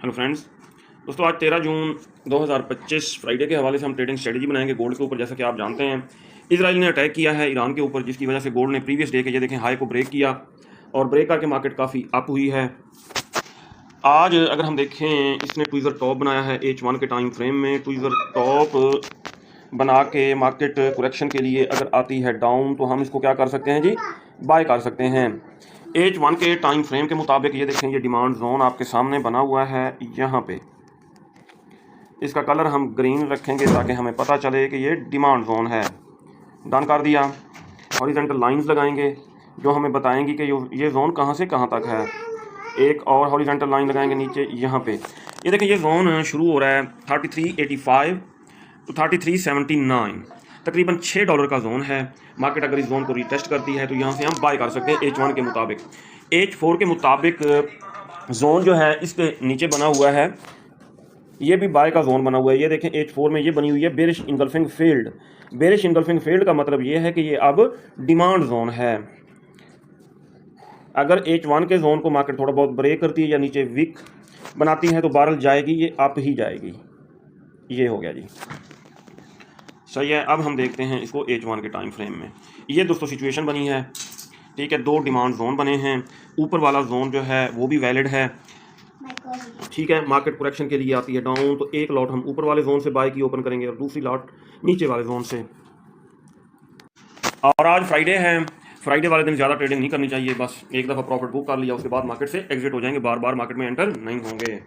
Hello friends. दोस्तों आज 13 जून 2025 Friday के हवाले से हम ट्रेडिंग स्ट्रेटजी बनाएंगे गोल्ड के ऊपर। जैसा कि आप जानते हैं इसराइल ने अटैक किया है ईरान के ऊपर, जिसकी वजह से गोल्ड ने प्रीवियस डे के ये देखें हाई को ब्रेक किया और ब्रेक करके मार्केट काफ़ी अप हुई है। आज अगर हम देखें इसने ट्विज़र टॉप बनाया है H1 के टाइम फ्रेम में। ट्विज़र टॉप बना के मार्केट करेक्शन के लिए अगर आती है डाउन तो हम इसको क्या कर सकते हैं जी, बाय कर सकते हैं। H1 के टाइम फ्रेम के मुताबिक ये देखें, ये डिमांड जोन आपके सामने बना हुआ है। यहाँ पे इसका कलर हम ग्रीन रखेंगे ताकि हमें पता चले कि ये डिमांड जोन है। डन कर दिया। हॉरिजॉन्टल लाइंस लगाएंगे जो हमें बताएंगी कि ये जोन कहाँ से कहाँ तक है। एक और हॉरिजॉन्टल लाइन लगाएंगे नीचे यहाँ पे। ये देखें, ये जोन शुरू हो रहा है 3385 तो 3379, तकरीबन $6 का जोन है। मार्केट अगर इस जोन को रीटेस्ट करती है तो यहाँ से हम बाय कर सकते हैं H1 के मुताबिक। H4 के मुताबिक जोन जो है इसके नीचे बना हुआ है, ये भी बाय का जोन बना हुआ है। ये देखें H4 में ये बनी हुई है bearish engulfing field. Bearish engulfing field का मतलब ये है कि ये अब डिमांड जोन है। अगर H1 के जोन को मार्केट थोड़ा बहुत ब्रेक करती है या नीचे वीक बनाती है तो बारल जाएगी, ये अप ही जाएगी। ये हो गया जी, सही है। अब हम देखते हैं इसको H1 के टाइम फ्रेम में। ये दोस्तों सिचुएशन बनी है, ठीक है। दो डिमांड जोन बने हैं। ऊपर वाला जोन जो है वो भी वैलिड है, ठीक है। मार्केट करेक्शन के लिए आती है डाउन तो एक लॉट हम ऊपर वाले जोन से बाय की ओपन करेंगे और दूसरी लॉट नीचे वाले जोन से। और आज फ्राइडे है, फ्राइडे वाले दिन ज़्यादा ट्रेडिंग नहीं करनी चाहिए। बस एक दफ़ा प्रॉफिट बुक कर लिया उसके बाद मार्केट से एग्जिट हो जाएंगे, बार बार मार्केट में एंटर नहीं होंगे।